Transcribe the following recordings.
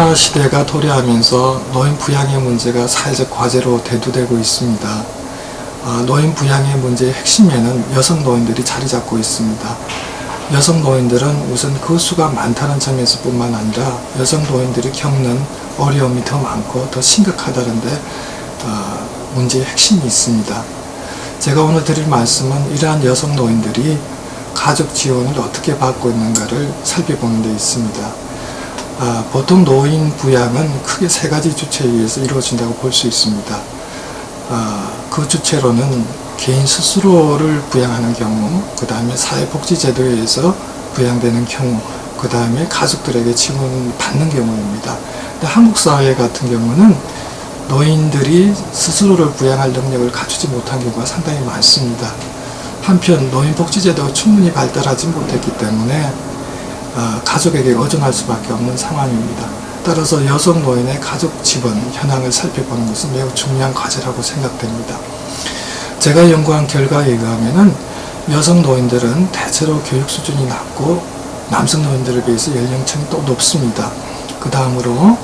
코로나 시대가 도래하면서 노인 부양의 문제가 사회적 과제로 대두되고 있습니다. 노인 부양의 문제의 핵심에는 여성 노인들이 자리 잡고 있습니다. 여성 노인들은 우선 그 수가 많다는 점에서 뿐만 아니라 여성 노인들이 겪는 어려움이 더 많고 더 심각하다는데 문제의 핵심이 있습니다. 제가 오늘 드릴 말씀은 이러한 여성 노인들이 가족 지원을 어떻게 받고 있는가를 살펴보는 데 있습니다. 보통 노인 부양은 크게 세 가지 주체에 의해서 이루어진다고 볼 수 있습니다. 그 주체로는 개인 스스로를 부양하는 경우, 그 다음에 사회복지제도에 의해서 부양되는 경우, 그 다음에 가족들에게 지원을 받는 경우입니다. 근데 한국 사회 같은 경우는 노인들이 스스로를 부양할 능력을 갖추지 못한 경우가 상당히 많습니다. 한편 노인복지제도가 충분히 발달하지 못했기 때문에 가족에게 의존할 수밖에 없는 상황입니다. 따라서 여성 노인의 가족 지원 현황을 살펴보는 것은 매우 중요한 과제라고 생각됩니다. 제가 연구한 결과에 의하면 여성 노인들은 대체로 교육 수준이 낮고 남성 노인들에 비해서 연령층이 또 높습니다. 그 다음으로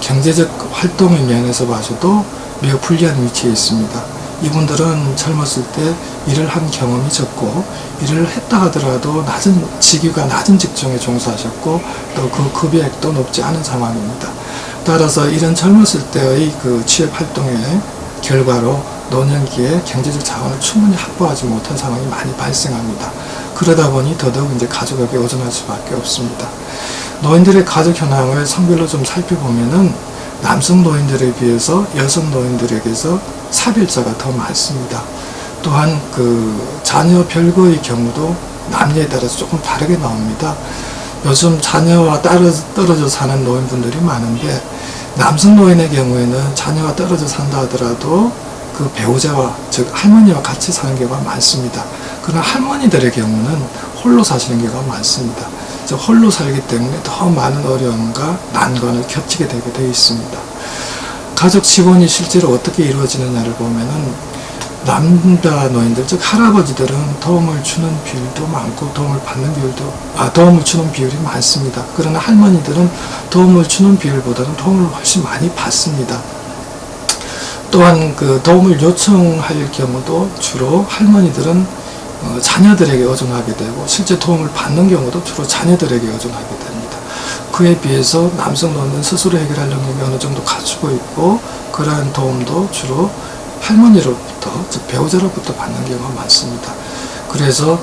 경제적 활동의 면에서 봐서도 매우 불리한 위치에 있습니다. 이분들은 젊었을 때 일을 한 경험이 적고 일을 했다 하더라도 직위가 낮은 직종에 종사하셨고 또 그 급여액도 높지 않은 상황입니다. 따라서 이런 젊었을 때의 그 취업 활동의 결과로 노년기에 경제적 자원을 충분히 확보하지 못한 상황이 많이 발생합니다. 그러다 보니 더더욱 이제 가족에게 의존할 수밖에 없습니다. 노인들의 가족 현황을 성별로 좀 살펴보면은 남성 노인들에 비해서 여성 노인들에게서 사별자가 더 많습니다. 또한 그 자녀 별거의 경우도 남녀에 따라서 조금 다르게 나옵니다. 요즘 자녀와 떨어져 사는 노인분들이 많은데 남성 노인의 경우에는 자녀와 떨어져 산다 하더라도 그 배우자와 즉 할머니와 같이 사는 경우가 많습니다. 그러나 할머니들의 경우는 홀로 사시는 경우가 많습니다. 즉 홀로 살기 때문에 더 많은 어려움과 난관을 겹치게 되게 되어 있습니다. 가족 지원이 실제로 어떻게 이루어지느냐를 보면은 남자 노인들 즉 할아버지들은 도움을 주는 비율도 많고 도움을 주는 비율이 많습니다. 그러나 할머니들은 도움을 주는 비율보다는 도움을 훨씬 많이 받습니다. 또한 그 도움을 요청할 경우도 주로 할머니들은 자녀들에게 의존하게 되고 실제 도움을 받는 경우도 주로 자녀들에게 의존하게 됩니다. 그에 비해서 남성 노인은 스스로 해결할 능력이 어느 정도 갖추고 있고 그러한 도움도 주로 할머니로부터 즉 배우자로부터 받는 경우가 많습니다. 그래서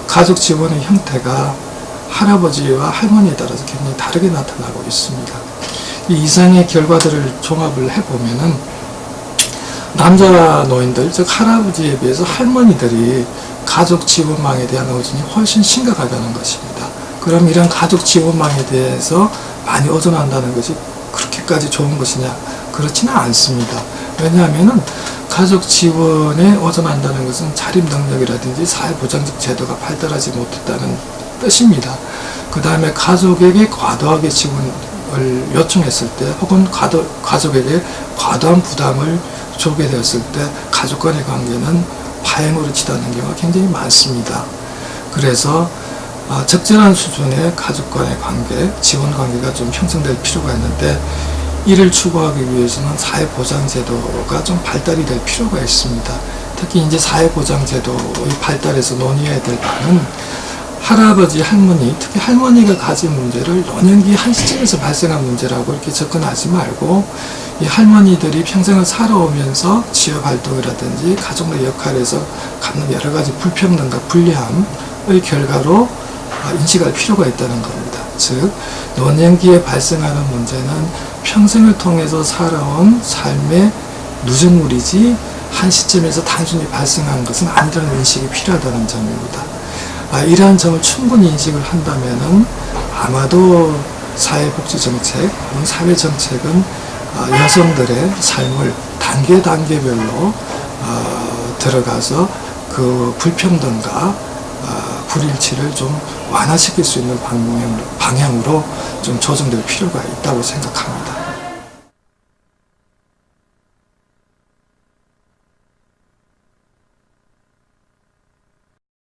가족 지원의 형태가 할아버지와 할머니에 따라서 굉장히 다르게 나타나고 있습니다. 이 이상의 결과들을 종합을 해보면은 남자 노인들 즉 할아버지에 비해서 할머니들이 가족 지원망에 대한 의존이 훨씬 심각하다는 것입니다. 그럼 이런 가족 지원망에 대해서 많이 의존한다는 것이 그렇게까지 좋은 것이냐? 그렇지는 않습니다. 왜냐하면 가족 지원에 의존한다는 것은 자립 능력이라든지 사회보장적 제도가 발달하지 못했다는 뜻입니다. 그 다음에 가족에게 과도하게 지원을 요청했을 때 혹은 가족에게 과도한 부담을 주게 되었을 때 가족 간의 관계는 파행으로 치닫는 경우가 굉장히 많습니다. 그래서 적절한 수준의 가족 간의 관계, 지원 관계가 좀 형성될 필요가 있는데 이를 추구하기 위해서는 사회보장제도가 좀 발달이 될 필요가 있습니다. 특히 이제 사회보장제도의 발달에서 논의해야 될 바는 할아버지, 할머니, 특히 할머니가 가진 문제를 노년기 한 시점에서 발생한 문제라고 이렇게 접근하지 말고 이 할머니들이 평생을 살아오면서 취업활동이라든지 가족 내 역할에서 갖는 여러 가지 불평등과 불리함의 결과로 인식할 필요가 있다는 겁니다. 즉 노년기에 발생하는 문제는 평생을 통해서 살아온 삶의 누적물이지 한 시점에서 단순히 발생한 것은 아니라는 인식이 필요하다는 점입니다. 이러한 점을 충분히 인식을 한다면은 아마도 사회복지정책 혹은 사회정책은 여성들의 삶을 단계별로 들어가서 그 불평등과 불일치를 좀 완화시킬 수 있는 방향으로 좀 조정될 필요가 있다고 생각합니다.